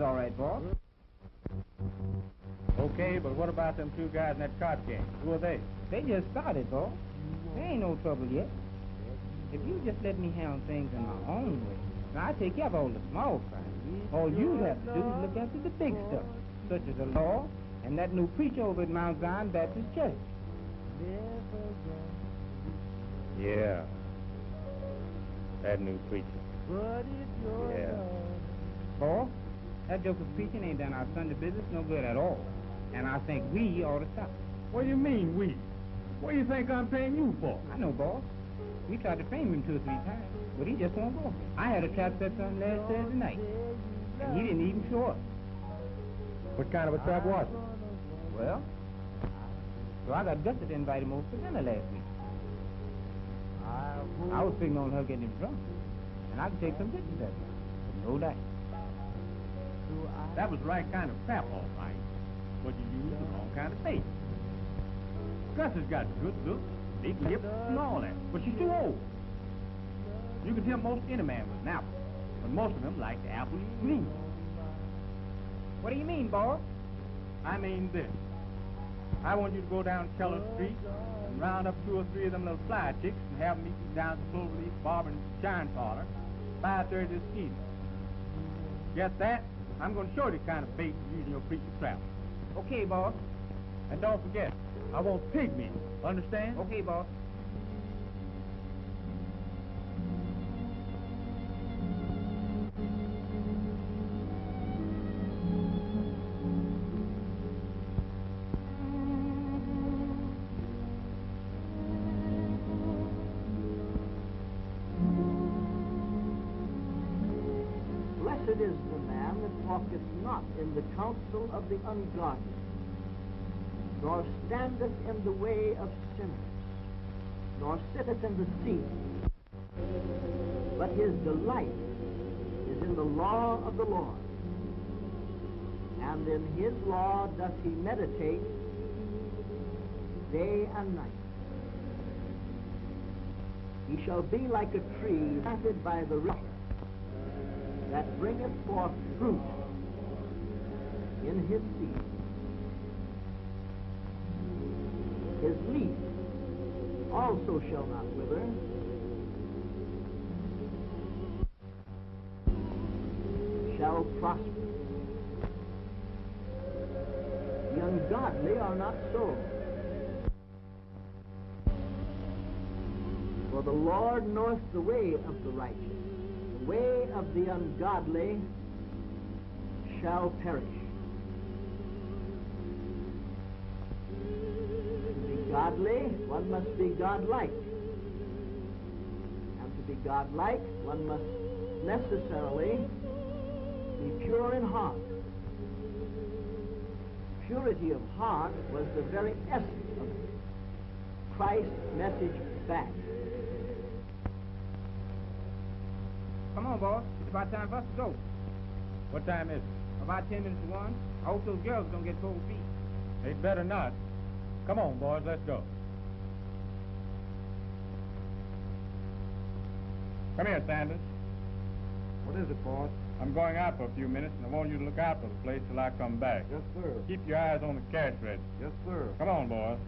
all right, boss. Okay, but what about them two guys in that card game? Who are they? They just started, boss. There ain't no trouble yet. If you just let me handle things in my own way, now I take care of all the small crimes. All you have to do is look after the big stuff, such as the law and that new preacher over at Mount Zion Baptist Church. Yeah. That new preacher. Yeah. Boss, that joke of preaching ain't done our Sunday business no good at all. And I think we ought to stop. What do you mean, we? What do you think I'm paying you for? I know, boss. We tried to frame him 2 or 3 times, but he just won't go. I had a trap set for him last Thursday night, and he didn't even show up. What kind of a trap was it? Well, so I got gusted to invite him over for dinner last week. I was figuring on her getting him drunk, and I could take some pictures of him, but no dice. That was the right kind of trap, all right. But you used the wrong kind of bait. Gus has got good looks, big lips, and all that, but she's too old. You can tell most any man with an apple, but most of them like the apple green. What do you mean, boss? I mean this. I want you to go down Keller Street and round up 2 or 3 of them little fly chicks and have them meet you down at the Cloverleaf Barber and Shine Parlor, 5:30 this evening. Get that? I'm going to show you the kind of bait you use in your preacher trap. Okay, boss. And don't forget, I want pig meat. Understand? Okay, boss. Blessed is the man that walketh not in the counsel of the ungodly, nor standeth in the way of sinners, nor sitteth in the seat, but his delight is in the law of the Lord, and in his law doth he meditate day and night. He shall be like a tree planted by the river, that bringeth forth fruit in his season. His leaf also shall not wither, shall prosper. The ungodly are not so, for the Lord knoweth the way of the righteous. The way of the ungodly shall perish. To be godly, one must be godlike. And to be godlike, one must necessarily be pure in heart. Purity of heart was the very essence of Christ's message back. Come on, boss. It's about time for us to go. What time is it? About 10 minutes to 1. I hope those girls don't get cold feet. They'd better not. Come on, boys, let's go. Come here, Sanders. What is it, boss? I'm going out for a few minutes, and I want you to look out for the place till I come back. Yes, sir. Keep your eyes on the cash register. Yes, sir. Come on, boys.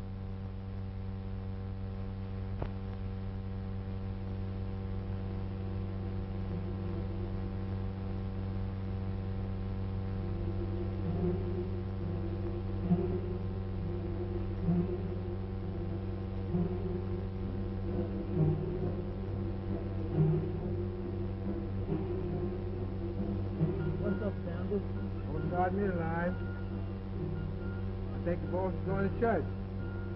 Me alive. I think the boss is going to church.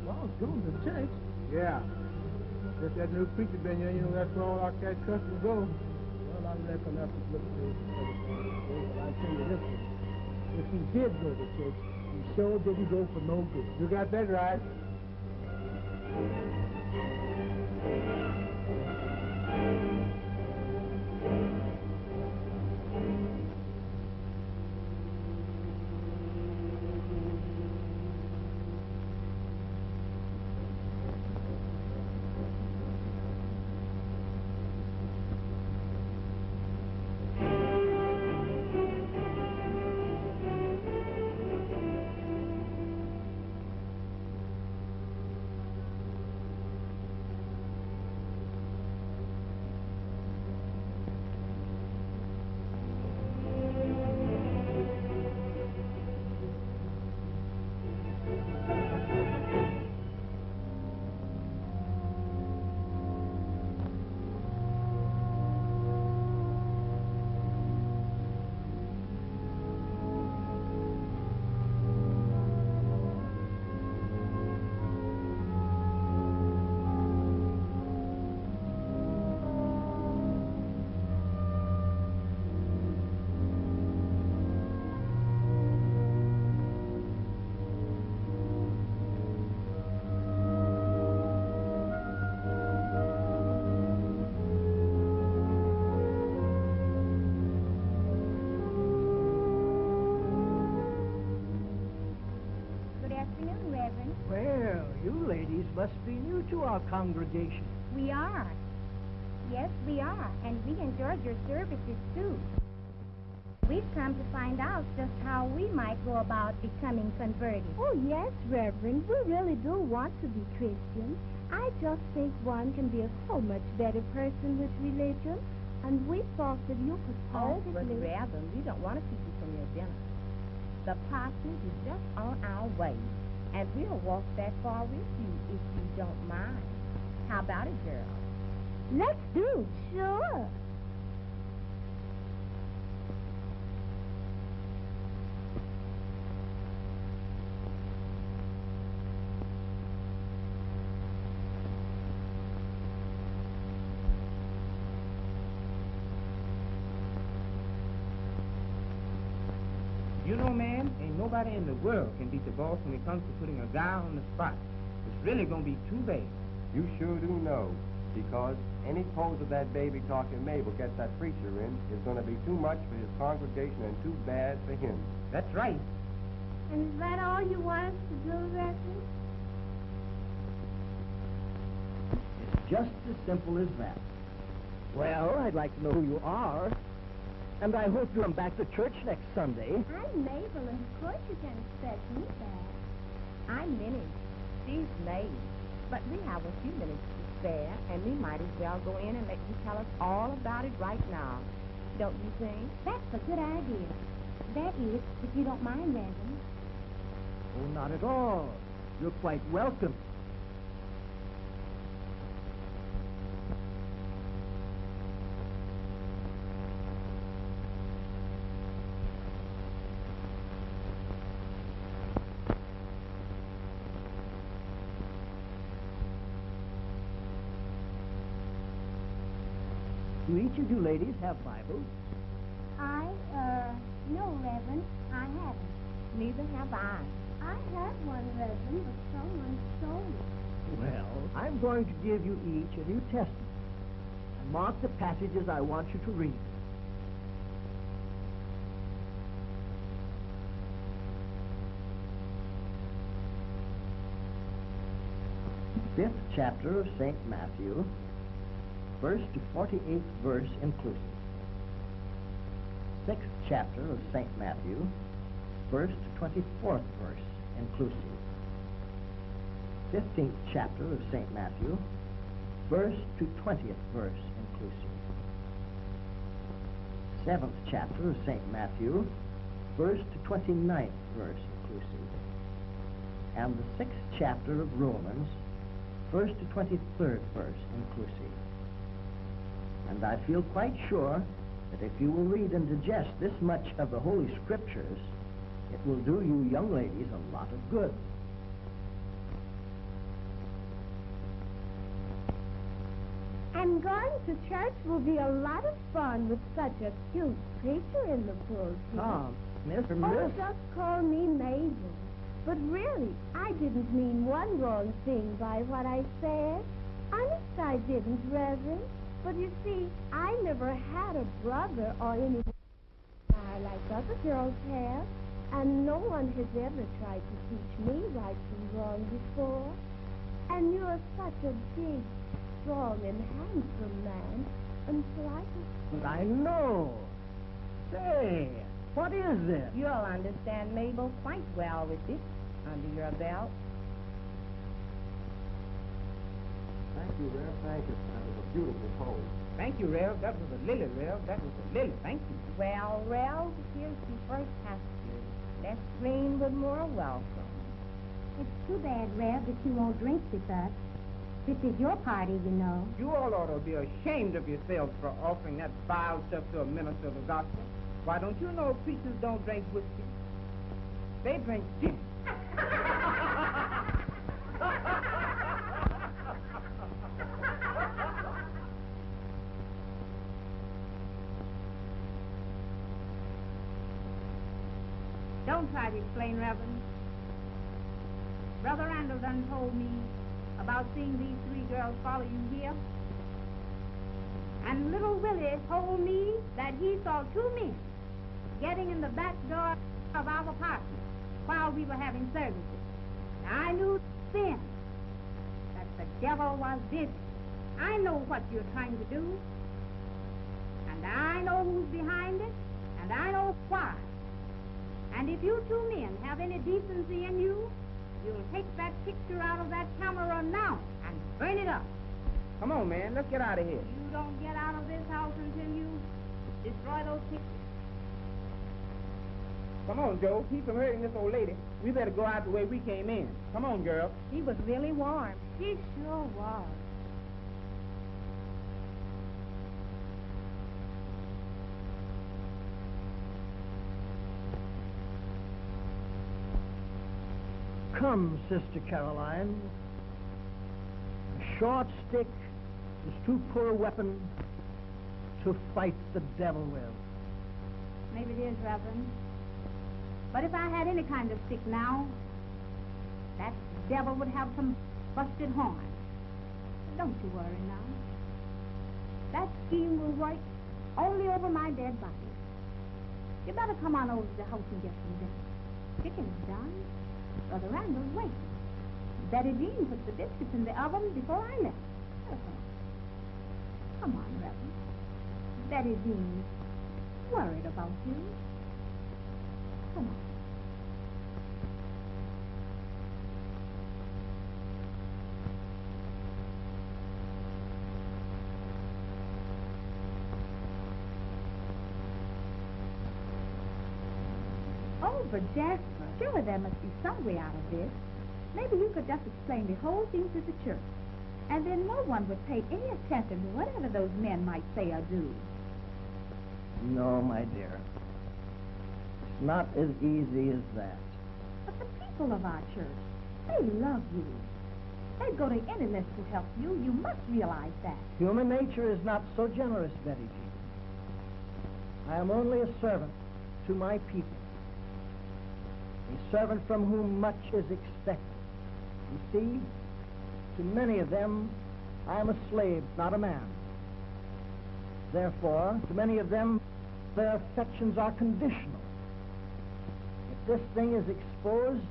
Boss going to church? Yeah. Just that new preacher been here, you know, that's where all our cash customers go. Well, I reckon that's a good thing. But I tell you this one. If he did go to church, he sure didn't go for no good. You got that right. Must be new to our congregation. We are. Yes, we are. And we enjoyed your services, too. We've come to find out just how we might go about becoming converted. Oh, yes, Reverend. We really do want to be Christians. I just think one can be a so much better person with religion. And we thought that you could possibly... Oh, but rather, we don't want to keep you from your dinner. The parsonage is just on our way. And we'll walk that far with you if you don't mind. How about it, girl? Let's do. Sure. You know, man, ain't nobody in the world can beat the boss when it comes to putting a guy on the spot. It's really gonna be too bad. You sure do know, because any pose of that baby-talking Mabel gets that preacher in is gonna be too much for his congregation and too bad for him. That's right. And is that all you want us to do, Reverend? It's just as simple as that. Well, I'd like to know who you are. And I hope you'll come back to church next Sunday. I'm Mabel, and of course you can expect me back. I'm Minnie. She's May. But we have a few minutes to spare, and we might as well go in and let you tell us all about it right now. Don't you think? That's a good idea. That is, if you don't mind, Reverend. Oh, not at all. You're quite welcome. Do each of you ladies have Bibles? No, Reverend, I haven't. Neither have I. I had one, Reverend, but someone stole it. Well, I'm going to give you each a New Testament. And mark the passages I want you to read. Fifth chapter of St. Matthew, 1st to 48th verse inclusive. 6th chapter of St. Matthew, 1st to 24th verse inclusive. 15th chapter of St. Matthew, 1st to 20th verse inclusive. 7th chapter of St. Matthew, 1st to 29th verse inclusive. And the 6th chapter of Romans, 1st to 23rd verse inclusive. And I feel quite sure that if you will read and digest this much of the Holy Scriptures, it will do you young ladies a lot of good. And going to church will be a lot of fun with such a cute preacher in the pulpit. Tom, Miss. Just call me Mabel. But really, I didn't mean one wrong thing by what I said. Honest, I didn't, Reverend. But you see, I never had a brother or any like other girls have. And no one has ever tried to teach me right from wrong before. And you're such a big, strong, and handsome man. And so I just... I know. Say, what is this? You'll understand Mabel quite well with this under your belt. Thank you, Rev. Thank you. That was a beautiful poem. Thank you, Rev. That was a lily, Rev. That was a lily. Thank you. Well, here's the first pastor. Less green but more welcome. It's too bad, Rev, that you won't drink with us. This is your party, you know. You all ought to be ashamed of yourselves for offering that vile stuff to a minister of the gospel. Why, don't you know preachers don't drink whiskey? They drink gin. Don't try to explain, Reverend. Brother Randall done told me about seeing these three girls follow you here. And little Willie told me that he saw two men getting in the back door of our apartment while we were having services. And I knew then that the devil was busy. I know what you're trying to do, and I know who's behind it, and I know why. And if you two men have any decency in you, you'll take that picture out of that camera now and burn it up. Come on, man, let's get out of here. You don't get out of this house until you destroy those pictures. Come on, Joe. Keep from hurting this old lady. We better go out the way we came in. Come on, girl. He was really warm. He sure was. Come, Sister Caroline. A short stick is too poor a weapon to fight the devil with. Maybe it is, Reverend. But if I had any kind of stick now, that devil would have some busted horn. Don't you worry now. That scheme will work only over my dead body. You better come on over to the house and get some dinner. Chicken is done. Brother Randall's waiting. Betty Jean put the biscuits in the oven before I left. Come on, Reverend. Betty Jean's worried about you. Come on. Oh, but Jasper, surely there must be some way out of this. Maybe you could just explain the whole thing to the church, and then no one would pay any attention to whatever those men might say or do. No, my dear. It's not as easy as that. But the people of our church, they love you. They'd go to any length to help you. You must realize that. Human nature is not so generous, Betty Jean. I am only a servant to my people. A servant from whom much is expected. You see, to many of them, I am a slave, not a man. Therefore, to many of them, their affections are conditional. If this thing is exposed,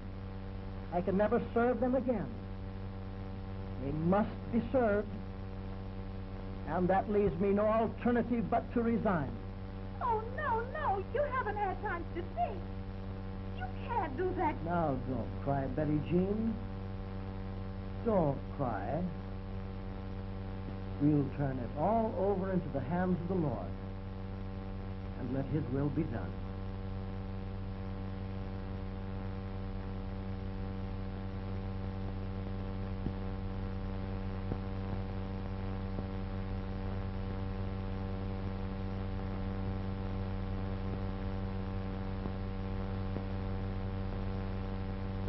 I can never serve them again. They must be served, and that leaves me no alternative but to resign. Oh, no, you haven't had time to think. You can't do that. Now, don't cry, Betty Jean. Don't cry. We'll turn it all over into the hands of the Lord and let His will be done.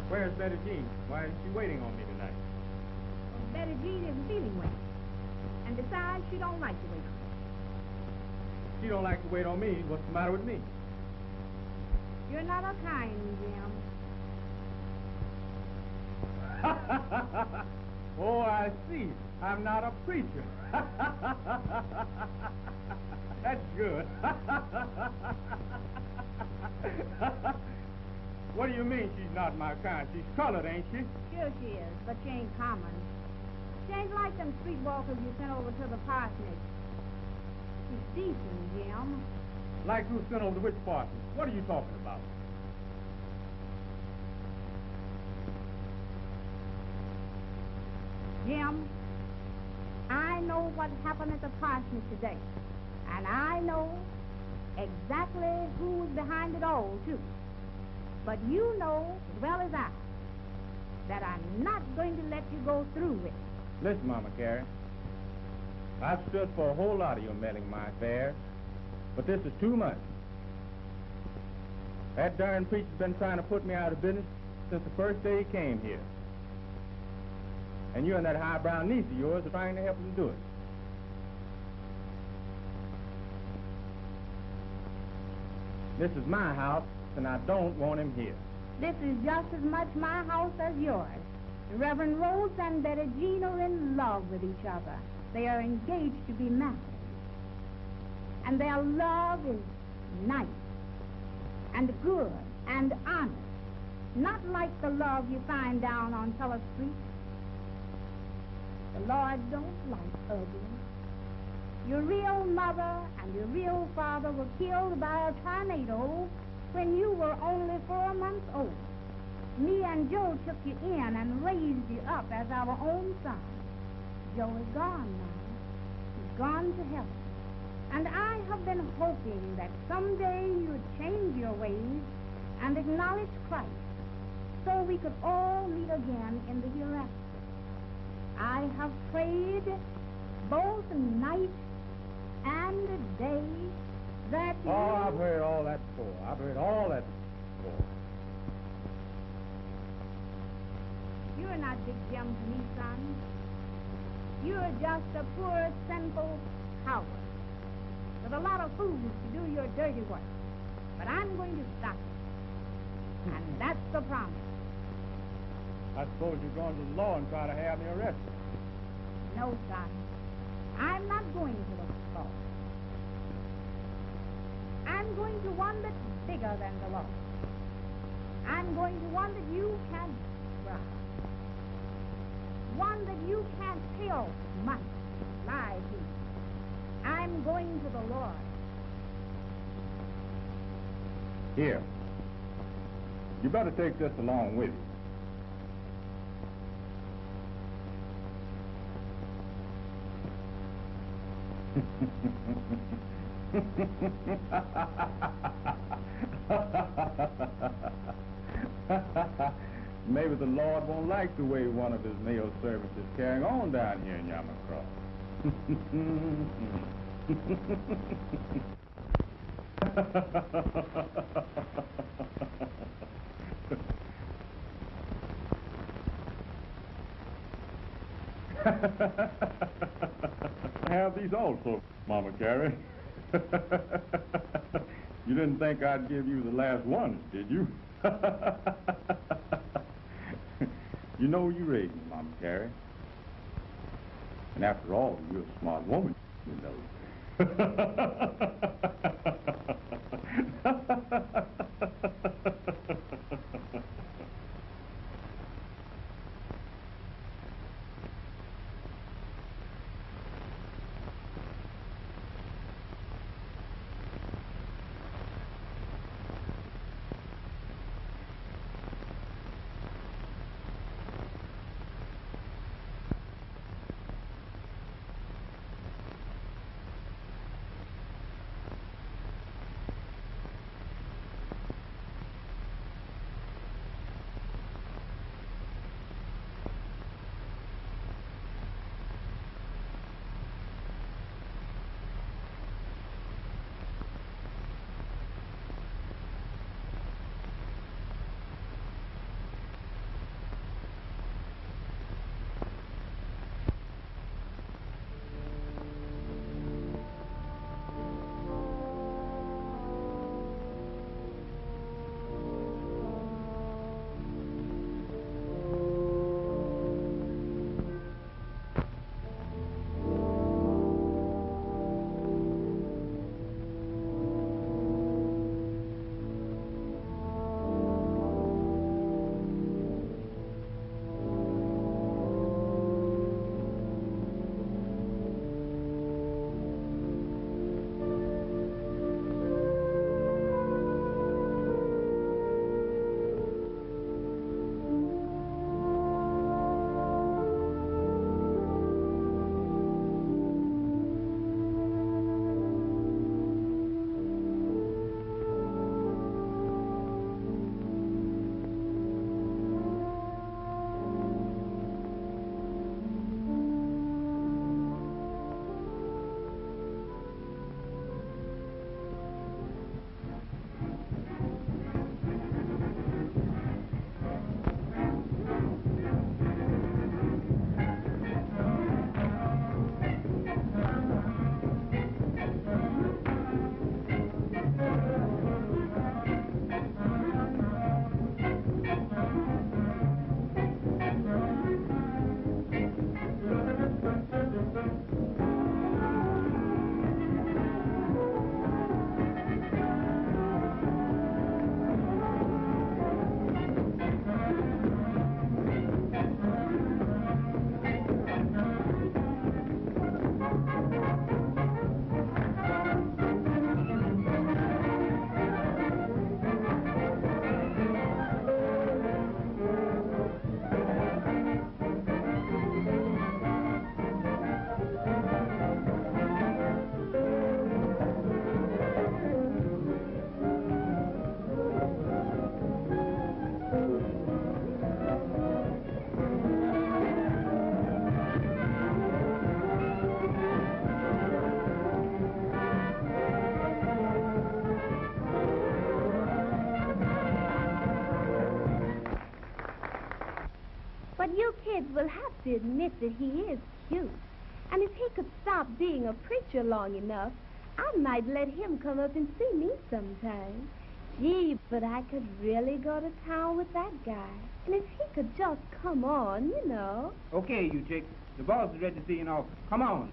Where's Betty Jean? Why isn't she waiting on me tonight? Well, Betty Jean isn't feeling well. And besides, she don't like to wait. She don't like to wait on me. What's the matter with me? You're not a kind, Jim. Oh, I see. I'm not a preacher. That's good. What do you mean she's not my kind? She's colored, ain't she? Sure she is, but she ain't common. She ain't like them streetwalkers you sent over to the parsonage. She's decent, Jim. Like who sent over to which parsonage? What are you talking about? Jim, I know what happened at the parsonage today. And I know exactly who's behind it all, too. But you know as well as I that I'm not going to let you go through with it. Listen, Mama Carey, I've stood for a whole lot of your meddling in my affairs, but this is too much. That darn preacher's been trying to put me out of business since the first day he came here. And you and that highbrow niece of yours are trying to help him do it. This is my house, and I don't want him here. This is just as much my house as yours. Reverend Rose and Betty Jean are in love with each other. They are engaged to be married. And their love is nice and good and honest. Not like the love you find down on Teller Street. The Lord don't like ugly. Your real mother and your real father were killed by a tornado when you were only 4 months old. Me and Joe took you in and raised you up as our own son. Joe is gone now. He's gone to heaven. And I have been hoping that someday you'd change your ways and acknowledge Christ so we could all meet again in the hereafter. I have prayed both night and day that you... Oh, I've heard all that before. I've heard all that before. You're not Big Jim to me, son. You're just a poor, sinful coward with a lot of fools to do your dirty work. But I'm going to stop it. And that's the promise. I suppose you're going to the law and try to have me arrested. No, son. I'm not going to the law. I'm going to one that's bigger than the law. I'm going to one that you can't bribe. One that you can't kill money, lie to. I'm going to the Lord. Here. You better take this along with you. Maybe the Lord won't like the way one of his male servants is carrying on down here in Yamacross. I have these also, Mama Carey. You didn't think I'd give you the last ones, did you? You know you raised me, Mama Carey. And after all, you're a smart woman, you know. But you kids will have to admit that he is cute. And if he could stop being a preacher long enough, I might let him come up and see me sometime. Gee, but I could really go to town with that guy. And if he could just come on, you know. Okay, you chicks. The boss is ready to see you in office. Come on.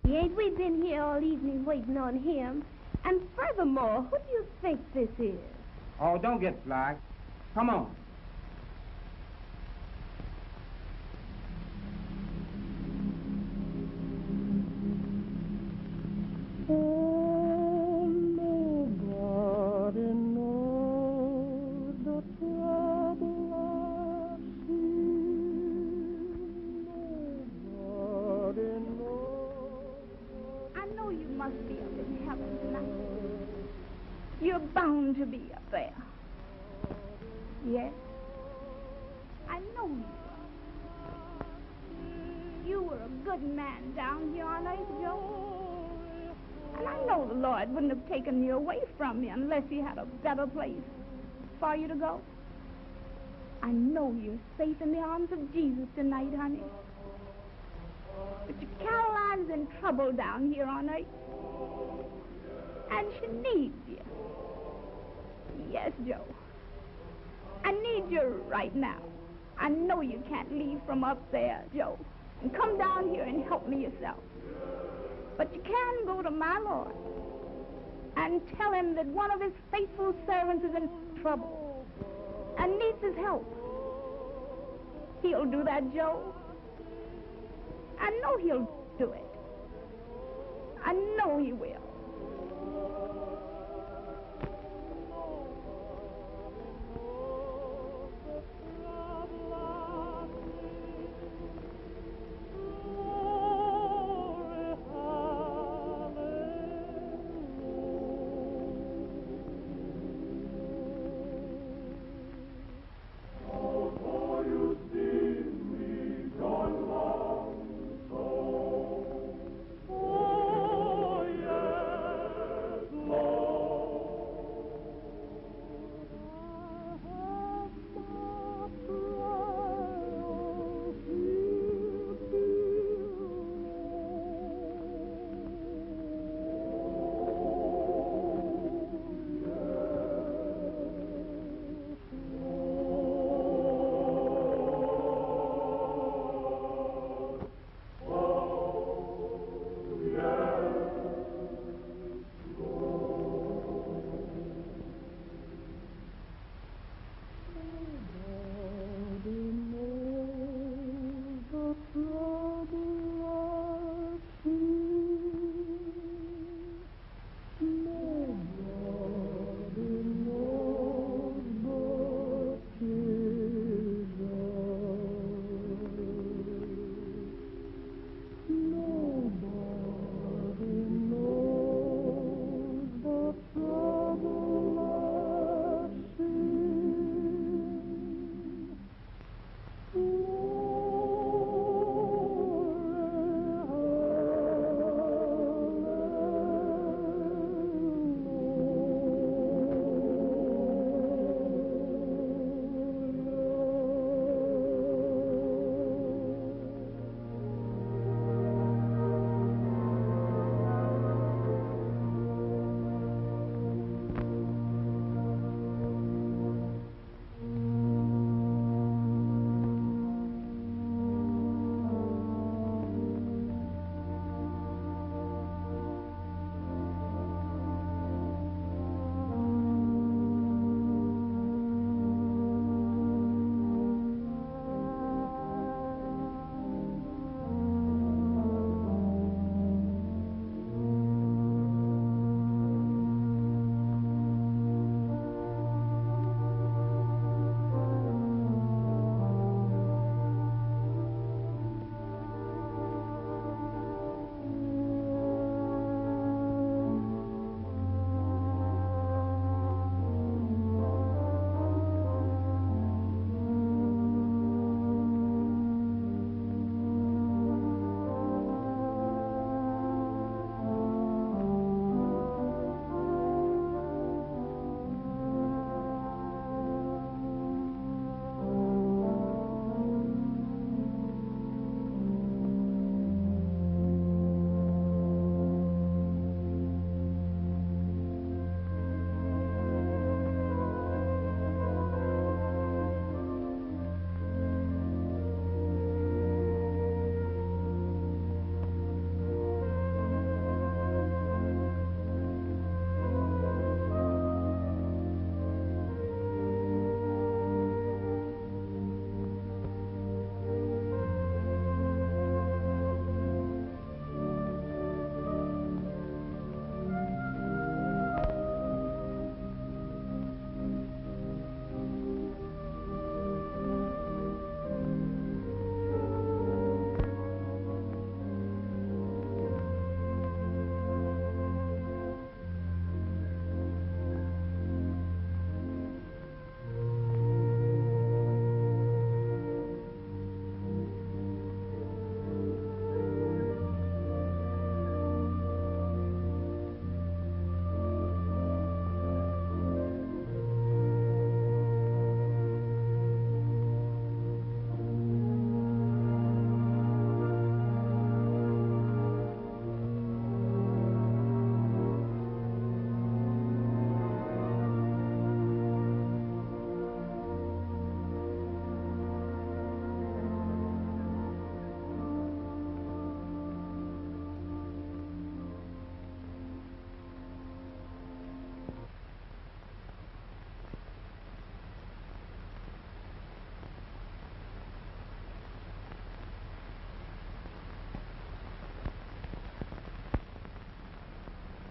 Ain't we been here all evening waiting on him? And furthermore, who do you think this is? Oh, don't get fly. Come on. Oh, nobody knows the trouble I've seen. Nobody knows. I know you must be up in heaven tonight. You're bound to be up there. Yes, I know you are. You were a good man down here on earth, Joe. And I know the Lord wouldn't have taken you away from me unless he had a better place for you to go. I know you're safe in the arms of Jesus tonight, honey. But your Caroline's in trouble down here on earth. And she needs you. Yes, Joe. I need you right now. I know you can't leave from up there, Joe, and come down here and help me yourself. But you can go to my Lord and tell him that one of his faithful servants is in trouble and needs his help. He'll do that, Joe. I know he'll do it. I know he will. Oh, yeah.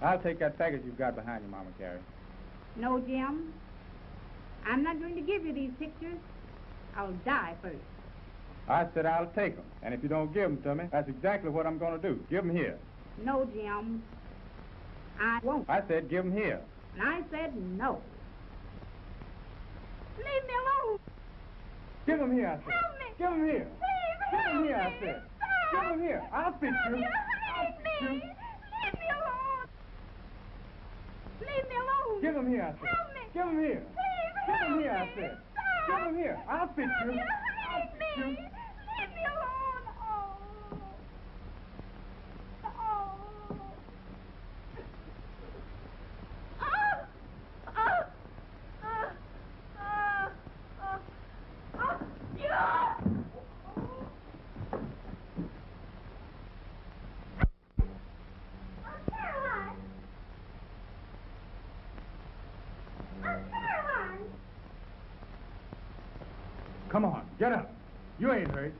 I'll take that package you've got behind you, Mama Carey. No, Jim. I'm not going to give you these pictures. I'll die first. I said I'll take them. And if you don't give them to me, that's exactly what I'm going to do. Give them here. No, Jim. I won't. I said give them here. And I said no. Leave me alone. Give them here, I said. Help me. Give them here. Please, Give them help here, I me. said. Stop. Give them here. I'll fix you. Leave me. Leave me alone. Leave me alone. Give them here, I said. Help me. Give them here. Please, Give help them here, I me. said. Stop. Give them here. I'll fix you. Leave I'll fix me. you. Leave me alone. Oh. Oh. Come on, get up. You ain't hurt.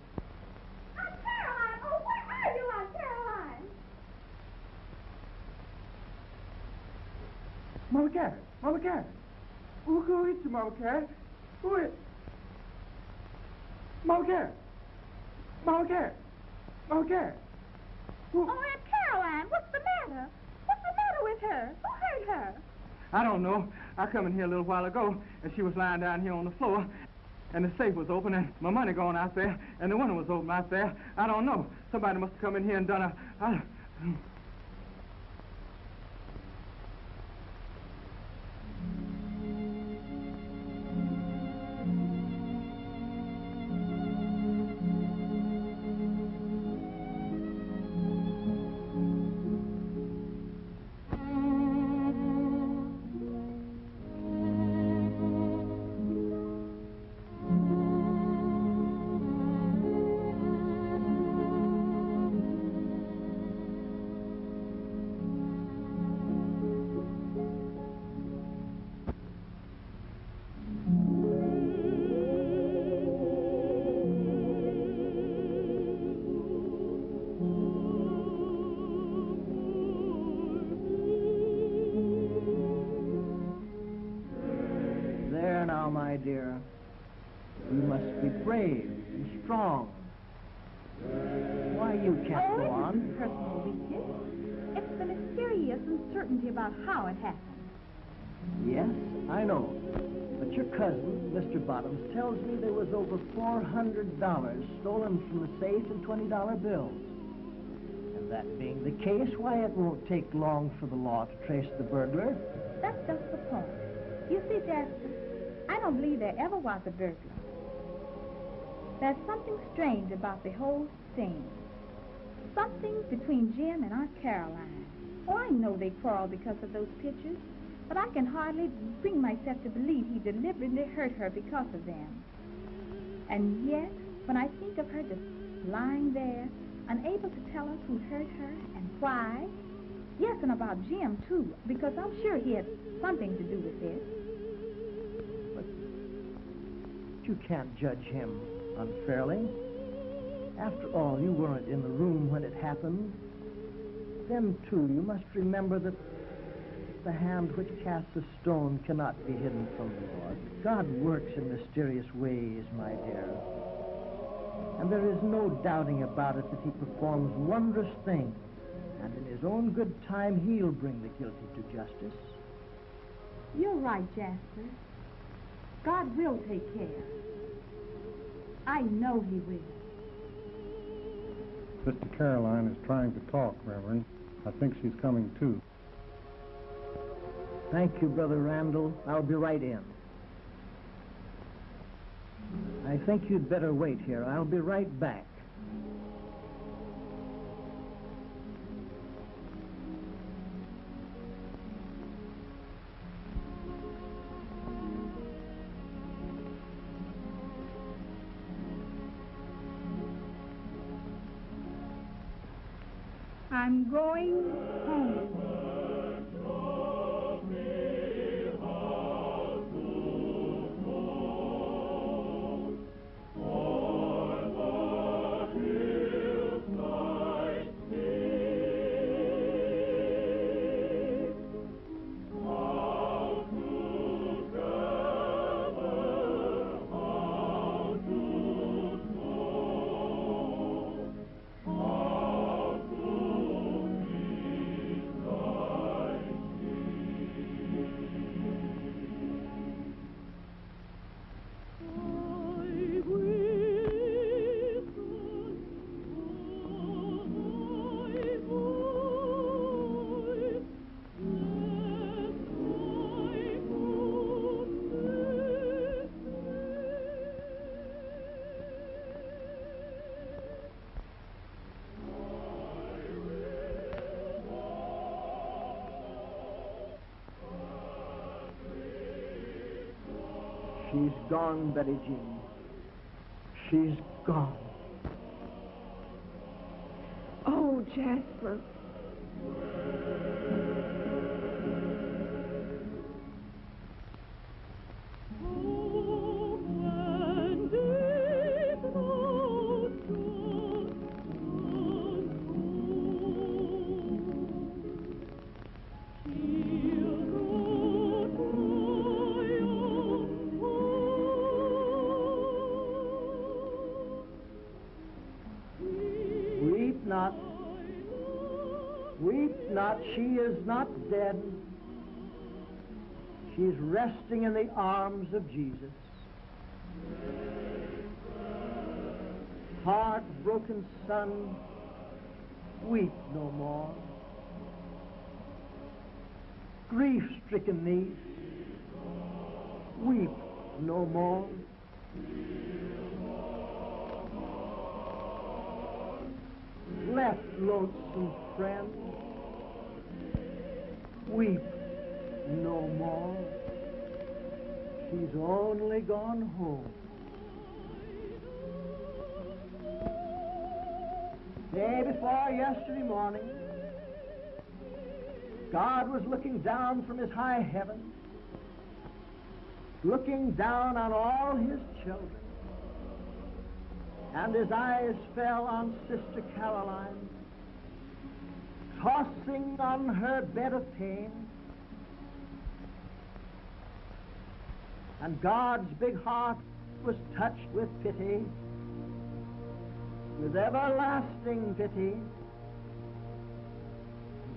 Aunt Caroline! Oh, where are you, Aunt Caroline? Mama Carey. Mama Carey. Who hit you, Mama Carey? Who hit? Mama Carey. Mama Carey. Mama Carey. Who? Oh, Aunt Caroline, what's the matter? What's the matter with her? Who hurt her? I don't know. I come in here a little while ago, and she was lying down here on the floor, and the safe was open, and my money gone out there, and the window was open out there. I don't know. Somebody must have come in here and done a... My dear, you must be brave and strong. Why, you can't go on. Personal weakness. It's the mysterious uncertainty about how it happened. Yes, I know. But your cousin, Mr. Bottoms, tells me there was over $400 stolen from the safe in $20 bills. And that being the case, why, it won't take long for the law to trace the burglar. That's just the point. You see, Jasper, I don't believe there ever was a burglar. There's something strange about the whole thing. Something between Jim and Aunt Caroline. Oh, I know they quarreled because of those pictures, but I can hardly bring myself to believe he deliberately hurt her because of them. And yet, when I think of her just lying there, unable to tell us who hurt her and why, yes, and about Jim, too, because I'm sure he had something to do with this. You can't judge him unfairly. After all, you weren't in the room when it happened. Then, too, you must remember that the hand which casts a stone cannot be hidden from the Lord. God works in mysterious ways, my dear. And there is no doubting about it that he performs wondrous things. And in his own good time, he'll bring the guilty to justice. You're right, Jasper. God will take care. I know he will. Sister Caroline is trying to talk, Reverend. I think she's coming too. Thank you, Brother Randall. I'll be right in. I think you'd better wait here. I'll be right back. I'm going home. She's gone, Betty Jean. She's gone. Oh, Jasper. Weep not. Weep not. She is not dead. She's resting in the arms of Jesus. Heartbroken son, weep no more. Grief-stricken niece, weep no more. Left lonesome friend, weep no more. She's only gone home. Day before yesterday morning, God was looking down from his high heaven, looking down on all his children, and his eyes fell on Sister Caroline, tossing on her bed of pain. And God's big heart was touched with pity, with everlasting pity.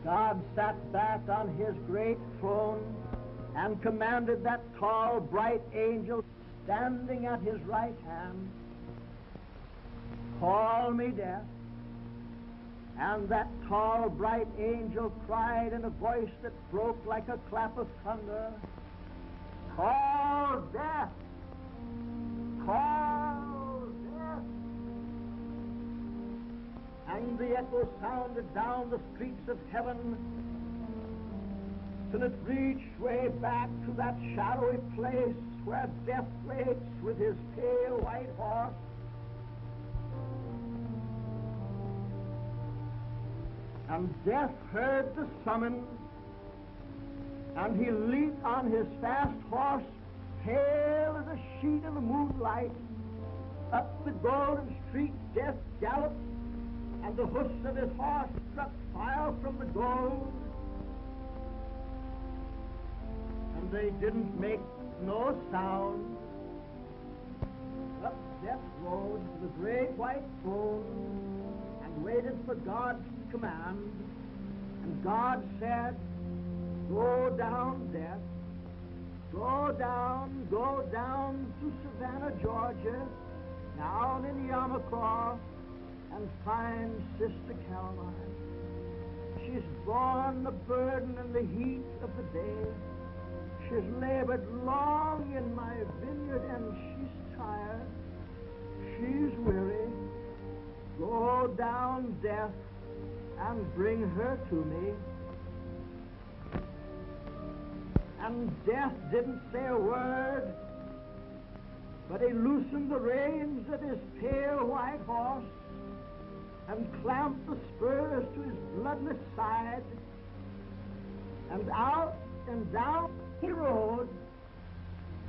God sat back on his great throne and commanded that tall, bright angel standing at his right hand, "Call me death." And that tall, bright angel cried in a voice that broke like a clap of thunder, "Call death! Call death!" And the echo sounded down the streets of heaven till it reached way back to that shadowy place where death waits with his pale white horse. And death heard the summons, and he leaped on his fast horse, pale as a sheet in the moonlight. Up the golden street death galloped, and the hoofs of his horse struck fire from the gold. And they didn't make no sound. Up death rode the great white throne and waited for God's command. And God said, "Go down, death. Go down to Savannah, Georgia, down in Yamacraw, and find Sister Caroline. She's borne the burden and the heat of the day. She's labored long in my vineyard, and she's tired. She's weary. Go down, death, and bring her to me." And death didn't say a word, but he loosened the reins of his pale white horse and clamped the spurs to his bloodless side, and out and down he rode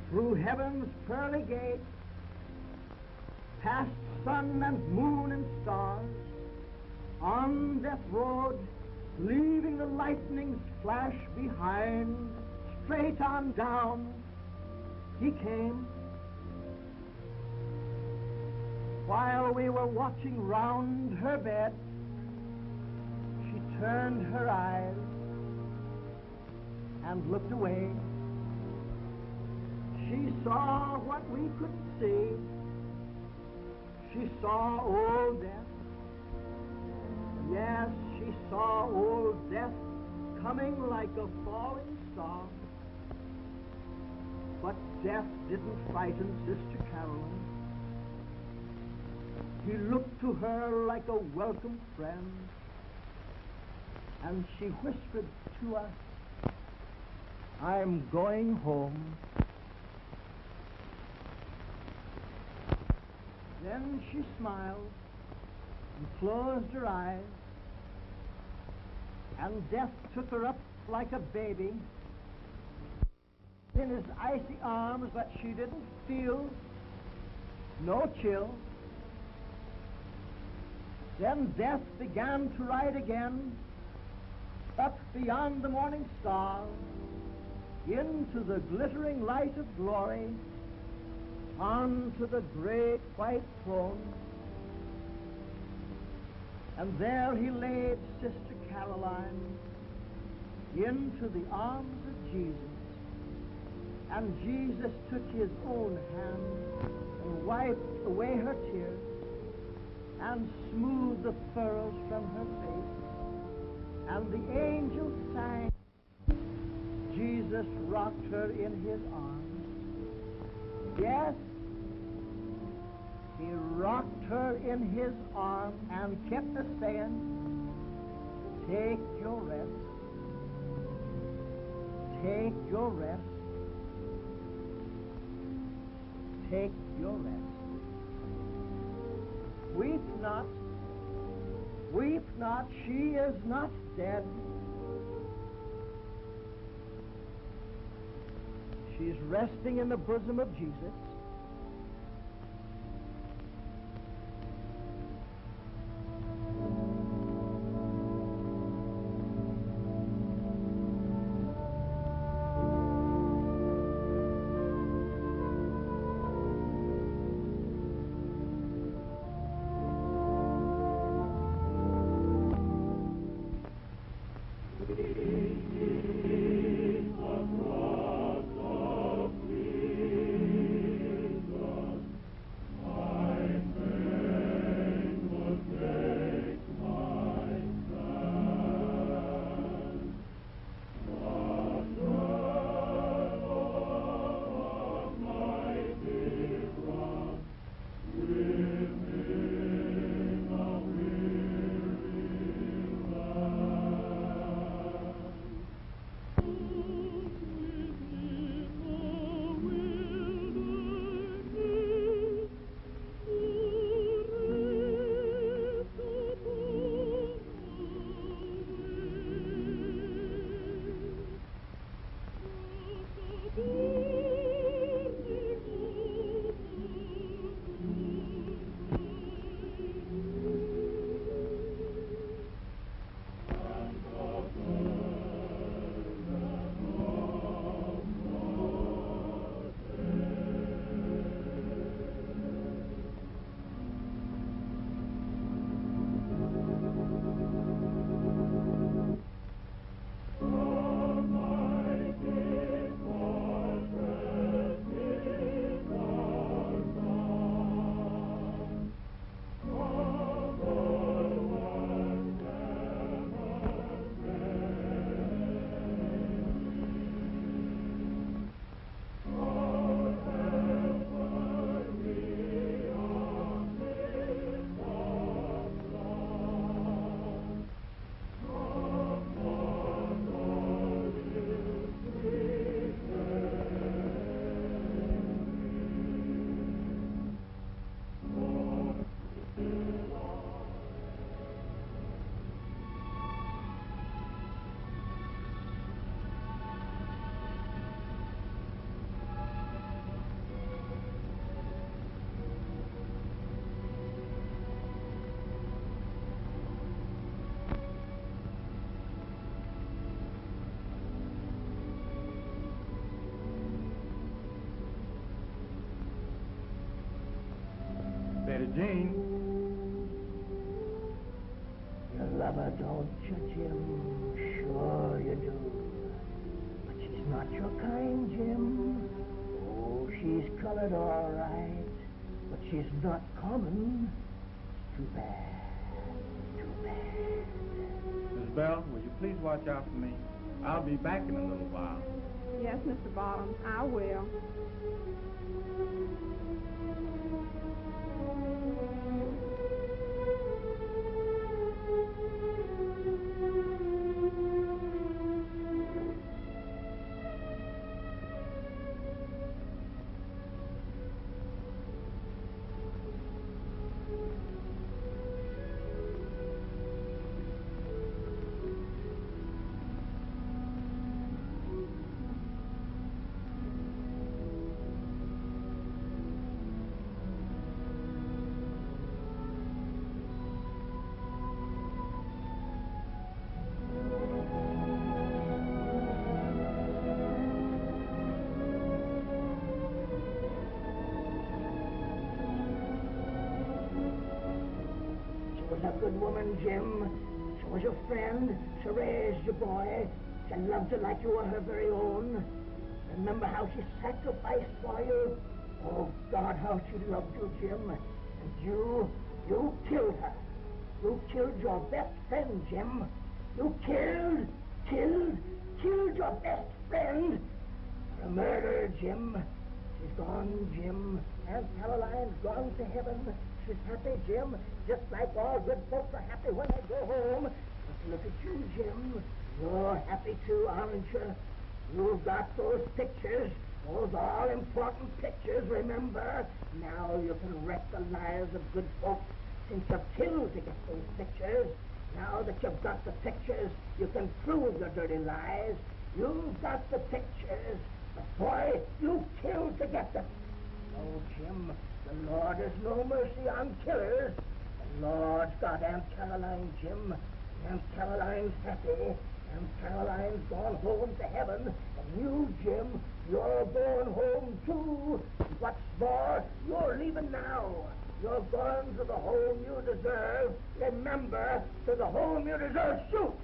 through heaven's pearly gate, past sun and moon and stars. On death road, leaving the lightning's flash behind, straight on down he came. While we were watching round her bed, she turned her eyes and looked away. She saw what we couldn't see. She saw old death. Yes, she saw old death coming like a falling star. But death didn't frighten Sister Caroline. He looked to her like a welcome friend, and she whispered to us, "I'm going home." Then she smiled and closed her eyes, and Death took her up like a baby in his icy arms, but she didn't feel no chill. Then Death began to ride again up beyond the morning star into the glittering light of glory, onto the great white throne. And there he laid Sister Caroline into the arms of Jesus. And Jesus took his own hand and wiped away her tears and smoothed the furrows from her face. And the angels sang. Jesus rocked her in his arms. Yes, he rocked her in his arms and kept her saying, take your rest. Take your rest. Take your rest. Weep not. Weep not. She is not dead. She's resting in the bosom of Jesus. Betty Jean. You love her, don't you, Jim? Sure you do. But she's not your kind, Jim. Oh, she's colored all right, but she's not common. Too bad. Too bad. Miss Bell, will you please watch out for me? I'll be back in a little while. Yes, Mr. Bottoms, I will. a good woman, Jim. She was your friend. She raised you, boy. She loved you like you were her very own. Remember how she sacrificed for you? Oh, God, how she loved you, Jim. And you killed her. You killed your best friend, Jim. You killed your best friend. A murderer, Jim. She's gone, Jim. Aunt Caroline's gone to heaven. She's happy, Jim, just like all good folks are happy when they go home. But look at you, Jim. You're happy too, aren't you? You've got those pictures, those all-important pictures, remember? Now you can wreck the lives of good folks since you've killed to get those pictures. Now that you've got the pictures, you can prove your dirty lies. You've got the pictures, but boy, you killed to get them. Oh, Jim, the Lord has no mercy on killers. The Lord's got Aunt Caroline, Jim. Aunt Caroline's happy. Aunt Caroline's gone home to heaven. And you, Jim, you're going home too. What's more, you're leaving now. You're going to the home you deserve. Remember, to the home you deserve. Shoot!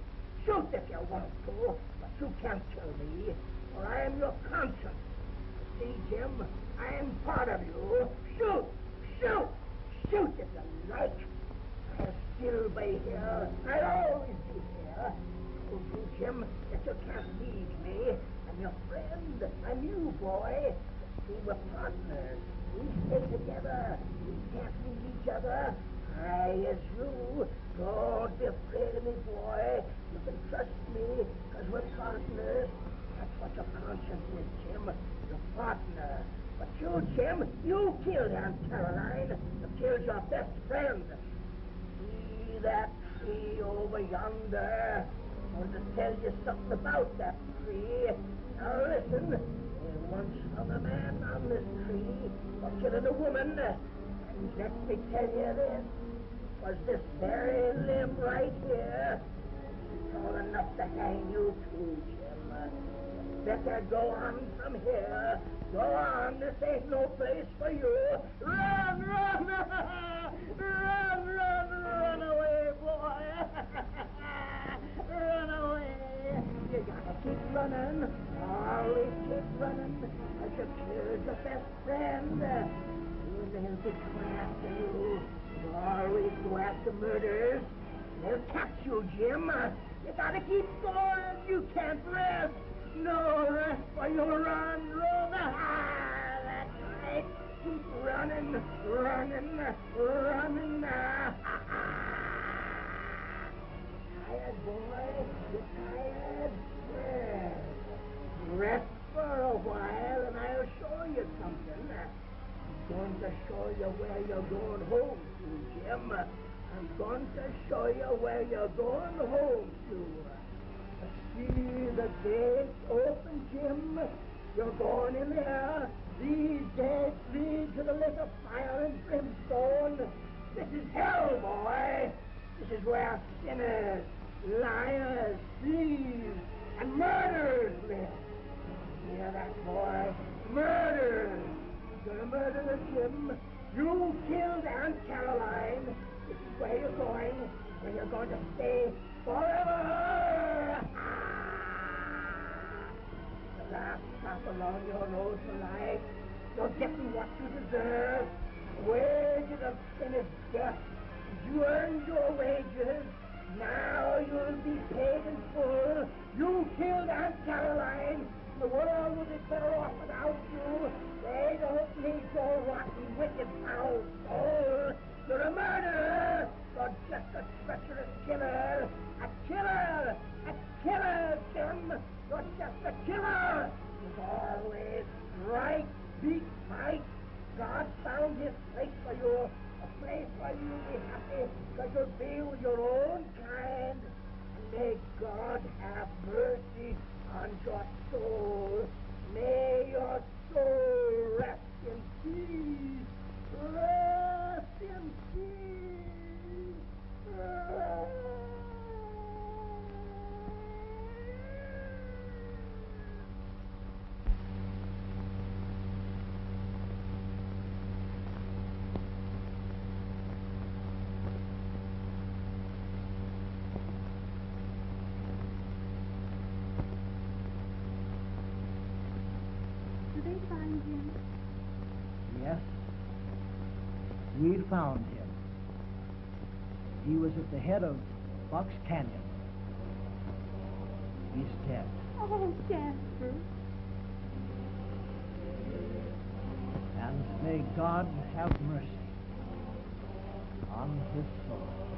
Shoot if you want to, but you can't kill me, for I am your conscience. See, Jim, I am part of you. Shoot! Shoot! Shoot if you like. I'll still be here. I'll always be here. I told you, Jim, that you can't leave me. I'm your friend. I'm you, boy. See, we're partners. We stay together. We can't leave each other. I as you. Don't be afraid of me, boy. You can trust me, because we're partners. That's what your conscience is, Jim. Your partner. But you, Jim, you killed Aunt Caroline. You killed your best friend. See that tree over yonder? I want to tell you something about that tree. Now listen. They once hung a man on this tree for killing a woman. And let me tell you this. Was this very limb right here? It's tall enough to hang you too, Jim. Better go on from here. Go on, this ain't no place for you. Run, run, run, run, run away, boy. Run away. You gotta keep running. Always keep running. As you killed your best friend. They'll be coming after you. You always go after murderers. They'll catch you, Jim. You gotta keep going. You can't rest. No rest, for you'll run, run. That's right. Keep running, running, running. Tired, boy? You tired? Yes. Rest for a while, and I'll show you something. I'm going to show you where you're going home to, Jim. I'm going to show you where you're going home to. See the gates open, Jim. You're going in there. These gates lead to the lake of fire and brimstone. This is hell, boy. This is where sinners, liars, thieves, and murderers live. Hear that, boy? Murderers. You're a murderer, Jim. You killed Aunt Caroline. This is where you're going, where you're going to stay forever. The last drop along your nose for life. You're getting what you deserve. The wages of sin is death. You earned your wages. Now you'll be paid in full. You killed Aunt Caroline. The world would be better off without you. They don't need your rotten, wicked, foul soul. You're a murderer. You're just a treacherous killer. A killer! A killer, Jim! You're just a killer! You've always strike, beat, fight. God found his place for you. A place where you'll be happy because you'll be with your own kind. And may God have mercy on your soul. May your soul rest in peace. Rest in peace. we'd found him. He was at the head of Fox Canyon. He's dead. Oh, Jasper. And may God have mercy on his soul.